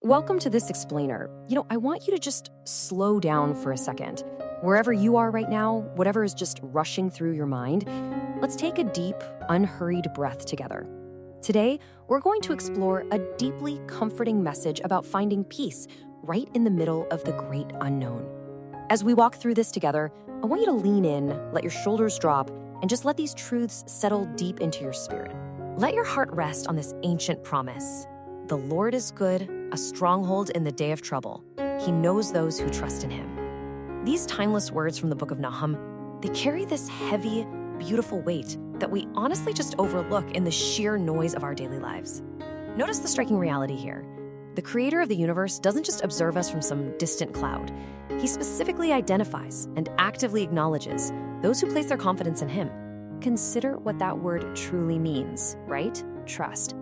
Welcome to this explainer. I want you to just slow down for a second. Wherever you are right now, whatever is just rushing through your mind, let's take a deep, unhurried breath together. Today, we're going to explore a deeply comforting message about finding peace right in the middle of the great unknown. As we walk through this together, I want you to lean in, let your shoulders drop, and just let these truths settle deep into your spirit. Let your heart rest on this ancient promise. The Lord is good, a stronghold in the day of trouble. He knows those who trust in him. These timeless words from the Book of Nahum, they carry this heavy, beautiful weight that we honestly just overlook in the sheer noise of our daily lives. Notice the striking reality here. The creator of the universe doesn't just observe us from some distant cloud. He specifically identifies and actively acknowledges those who place their confidence in him. Consider what that word truly means, right? Trust.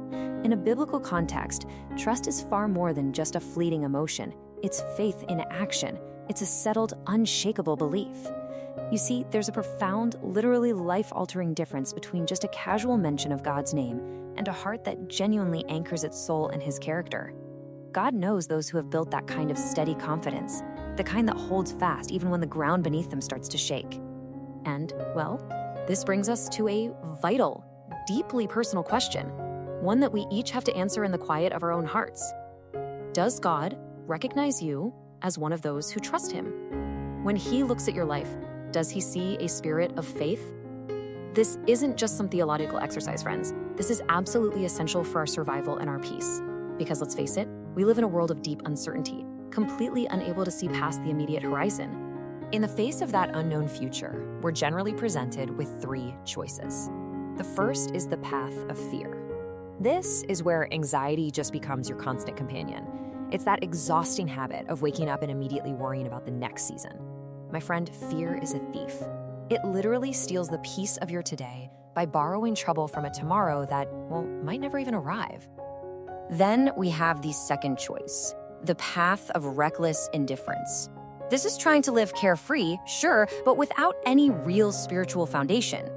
In a biblical context, trust is far more than just a fleeting emotion. It's faith in action. It's a settled, unshakable belief. You see, there's a profound, literally life-altering difference between just a casual mention of God's name and a heart that genuinely anchors its soul in his character. God knows those who have built that kind of steady confidence, the kind that holds fast even when the ground beneath them starts to shake. And, well, this brings us to a vital, deeply personal question, one that we each have to answer in the quiet of our own hearts. Does God recognize you as one of those who trust him? When he looks at your life, does he see a spirit of faith? This isn't just some theological exercise, friends. This is absolutely essential for our survival and our peace. Because let's face it, we live in a world of deep uncertainty, completely unable to see past the immediate horizon. In the face of that unknown future, we're generally presented with three choices. The first is the path of fear. This is where anxiety just becomes your constant companion. It's that exhausting habit of waking up and immediately worrying about the next season. My friend, fear is a thief. It literally steals the peace of your today by borrowing trouble from a tomorrow that, might never even arrive. Then we have the second choice, the path of reckless indifference. This is trying to live carefree, sure, but without any real spiritual foundation.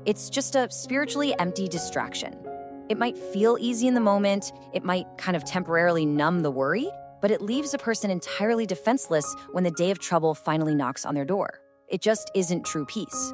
It's just a spiritually empty distraction. It might feel easy in the moment, it might kind of temporarily numb the worry, but it leaves a person entirely defenseless when the day of trouble finally knocks on their door. It just isn't true peace.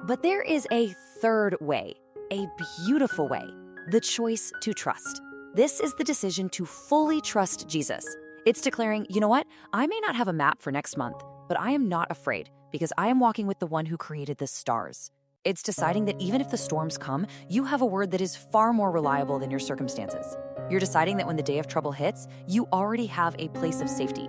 But there is a third way, a beautiful way, the choice to trust. This is the decision to fully trust Jesus. It's declaring, you know what? I may not have a map for next month, but I am not afraid because I am walking with the one who created the stars. It's deciding that even if the storms come, you have a word that is far more reliable than your circumstances. You're deciding that when the day of trouble hits, you already have a place of safety.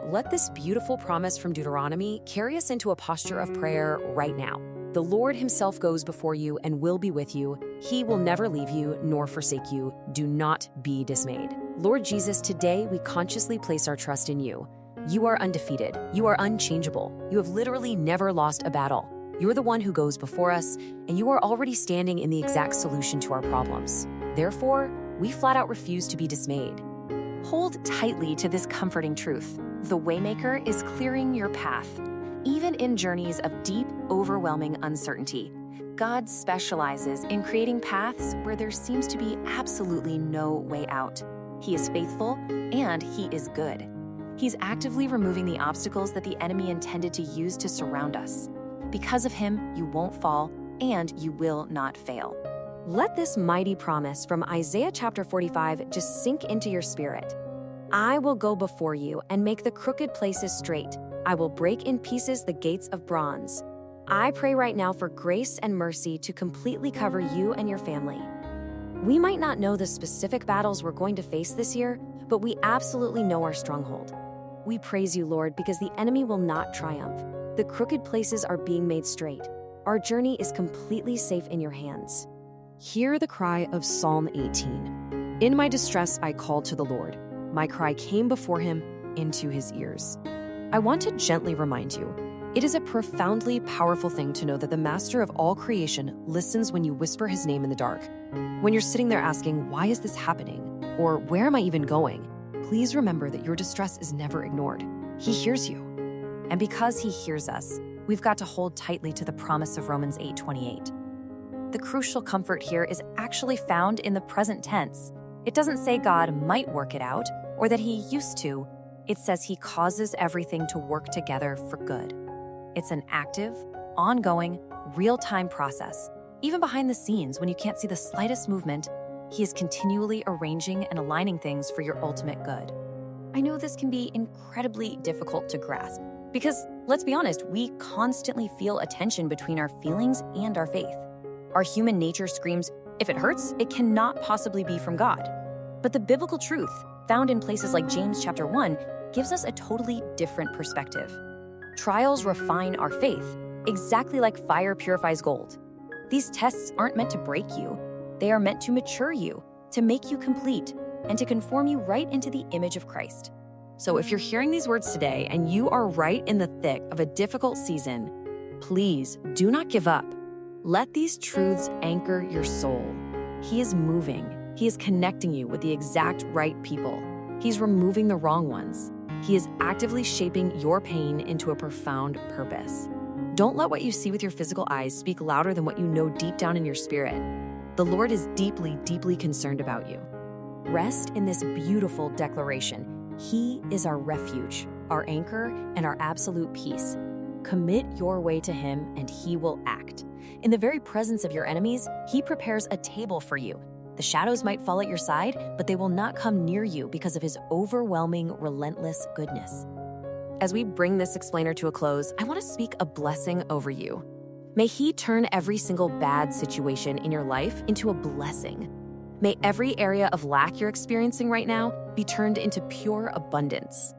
Let this beautiful promise from Deuteronomy carry us into a posture of prayer right now. The Lord himself goes before you and will be with you. He will never leave you nor forsake you. Do not be dismayed. Lord Jesus, today we consciously place our trust in you. You are undefeated. You are unchangeable. You have literally never lost a battle. You're the one who goes before us, and you are already standing in the exact solution to our problems. Therefore, we flat out refuse to be dismayed. Hold tightly to this comforting truth. The Waymaker is clearing your path. Even in journeys of deep, overwhelming uncertainty, God specializes in creating paths where there seems to be absolutely no way out. He is faithful, and he is good. He's actively removing the obstacles that the enemy intended to use to surround us. Because of him, you won't fall, and you will not fail. Let this mighty promise from Isaiah chapter 45 just sink into your spirit. I will go before you and make the crooked places straight. I will break in pieces the gates of bronze. I pray right now for grace and mercy to completely cover you and your family. We might not know the specific battles we're going to face this year, but we absolutely know our stronghold. We praise you, Lord, because the enemy will not triumph. The crooked places are being made straight. Our journey is completely safe in your hands. Hear the cry of Psalm 18. In my distress, I called to the Lord. My cry came before him into his ears. I want to gently remind you, it is a profoundly powerful thing to know that the master of all creation listens when you whisper his name in the dark. When you're sitting there asking, why is this happening? Or where am I even going? Please remember that your distress is never ignored. He hears you. And because he hears us, we've got to hold tightly to the promise of Romans 8:28. The crucial comfort here is actually found in the present tense. It doesn't say God might work it out. or that he used to. It says he causes everything to work together for good. It's an active, ongoing, real-time process. Even behind the scenes, when you can't see the slightest movement, he is continually arranging and aligning things for your ultimate good. I know this can be incredibly difficult to grasp because, let's be honest, we constantly feel a tension between our feelings and our faith. Our human nature screams, if it hurts, it cannot possibly be from God. But the biblical truth, found in places like James chapter 1, gives us a totally different perspective. Trials refine our faith, exactly like fire purifies gold. These tests aren't meant to break you. They are meant to mature you, to make you complete, and to conform you right into the image of Christ. So if you're hearing these words today and you are right in the thick of a difficult season, please do not give up. Let these truths anchor your soul. He is moving. He is connecting you with the exact right people. He's removing the wrong ones. He is actively shaping your pain into a profound purpose. Don't let what you see with your physical eyes speak louder than what you know deep down in your spirit. The Lord is deeply, deeply concerned about you. Rest in this beautiful declaration. He is our refuge, our anchor, and our absolute peace. Commit your way to him, and he will act. In the very presence of your enemies, he prepares a table for you. The shadows might fall at your side, but they will not come near you because of his overwhelming, relentless goodness. As we bring this explainer to a close, I want to speak a blessing over you. May he turn every single bad situation in your life into a blessing. May every area of lack you're experiencing right now be turned into pure abundance.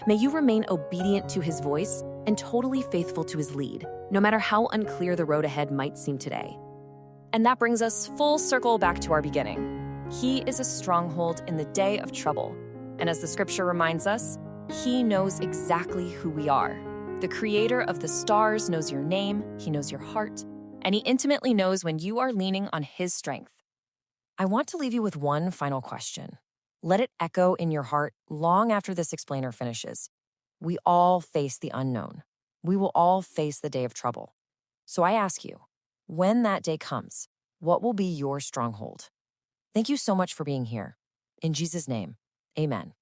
May you remain obedient to his voice and totally faithful to his lead, no matter how unclear the road ahead might seem today. And that brings us full circle back to our beginning. He is a stronghold in the day of trouble. And as the scripture reminds us, he knows exactly who we are. The creator of the stars knows your name, he knows your heart, and he intimately knows when you are leaning on his strength. I want to leave you with one final question. Let it echo in your heart long after this explainer finishes. We all face the unknown. We will all face the day of trouble. So I ask you, when that day comes, what will be your stronghold? Thank you so much for being here. In Jesus' name, amen.